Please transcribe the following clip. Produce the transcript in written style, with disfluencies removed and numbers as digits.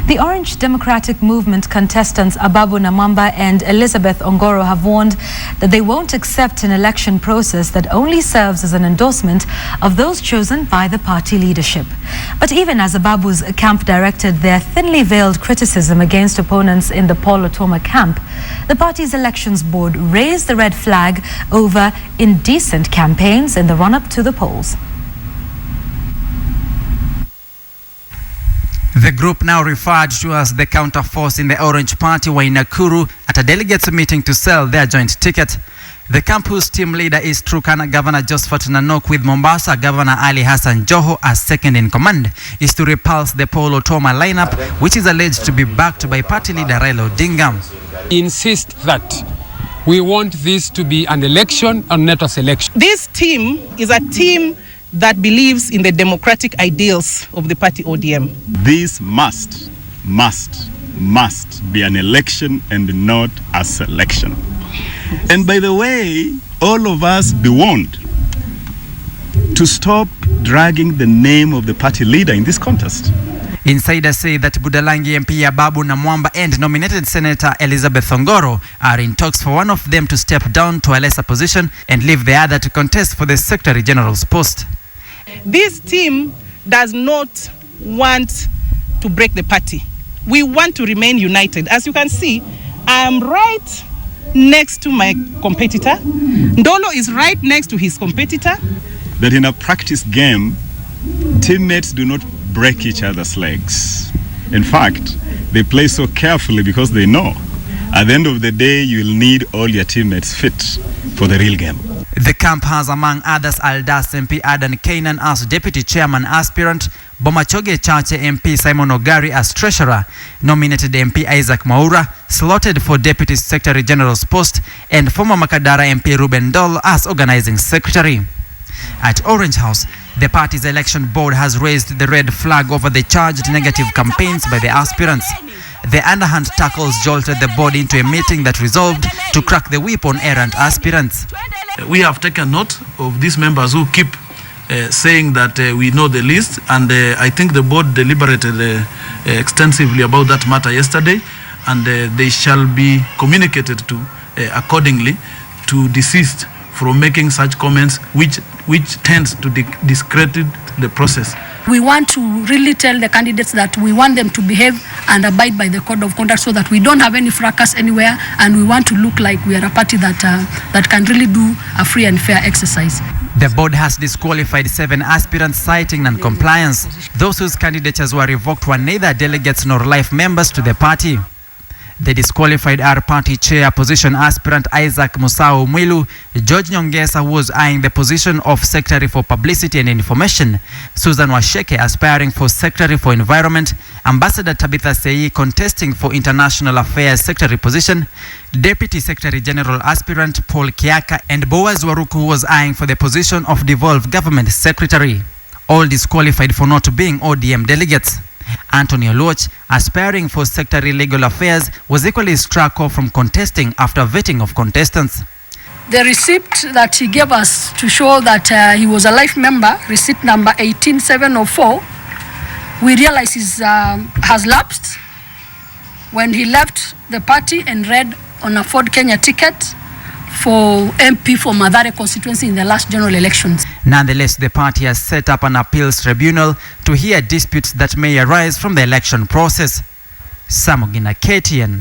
The Orange Democratic Movement contestants Ababu-Namwamba and Elizabeth Ongoro have warned that they won't accept an election process that only serves as an endorsement of those chosen by the party leadership. But even as Ababu's camp directed their thinly veiled criticism against opponents in the Paul Ottoma camp, the party's elections board raised the red flag over indecent campaigns in the run-up to the polls. The group, now referred to as the counterforce in the Orange Party, were in Nakuru at a delegates meeting to sell their joint ticket. The camp, whose team leader is Turkana Governor Josephat Nanok, with Mombasa Governor Ali Hassan Joho as second in command, is to repulse the Paul Ottoma lineup, which is alleged to be backed by party leader Raila Odinga. We insist that we want this to be an election and not a selection. This team is a team that believes in the democratic ideals of the party ODM. This must be an election and not a selection. And by the way, all of us be warned to stop dragging the name of the party leader in this contest. Insiders say that Budalangi MP Ababu-Namwamba and nominated Senator Elizabeth Ongoro are in talks for one of them to step down to a lesser position and leave the other to contest for the Secretary General's post. This team does not want to break the party. We want to remain united. As you can see, I am right next to my competitor. Ndolo is right next to his competitor. That in a practice game, teammates do not break each other's legs. In fact, they play so carefully because they know at the end of the day you will need all your teammates fit for the real game. The camp has, among others, Aldas MP Adan Kainan as deputy chairman aspirant, Bomachoge Chache MP Simon Ogari as treasurer, nominated MP Isaac Mwaura slotted for deputy secretary general's post, and former Makadara MP Ruben Dol as organizing secretary. At Orange House, the party's election board has raised the red flag over the charged negative campaigns by the aspirants. The underhand tackles jolted the board into a meeting that resolved to crack the whip on errant aspirants. We have taken note of these members who keep saying that we know the list, and I think the board deliberated extensively about that matter yesterday, and they shall be communicated to accordingly to desist from making such comments which tends to discredit the process. We want to really tell the candidates that we want them to behave and abide by the code of conduct so that we don't have any fracas anywhere, and we want to look like we are a party that can really do a free and fair exercise. The board has disqualified 7 aspirants citing non-compliance. Those whose candidatures were revoked were neither delegates nor life members to the party. The disqualified are party chair position aspirant Isaac Musau Mwilu, George Nyongesa, who was eyeing the position of Secretary for Publicity and Information, Susan Washeke aspiring for Secretary for Environment, Ambassador Tabitha Sei contesting for International Affairs Secretary position, Deputy Secretary General aspirant Paul Kiaka, and Boaz Waruku, who was eyeing for the position of Devolved Government Secretary. All disqualified for not being ODM delegates. Anthony Oluoch, aspiring for Secretary Legal Affairs, was equally struck off from contesting after vetting of contestants. The receipt that he gave us to show that he was a life member, receipt number 18704, we realize has lapsed when he left the party and read on a Ford Kenya ticket for MP for Mathare constituency in the last general elections. Nonetheless, the party has set up an appeals tribunal to hear disputes that may arise from the election process. Samugina, KTN.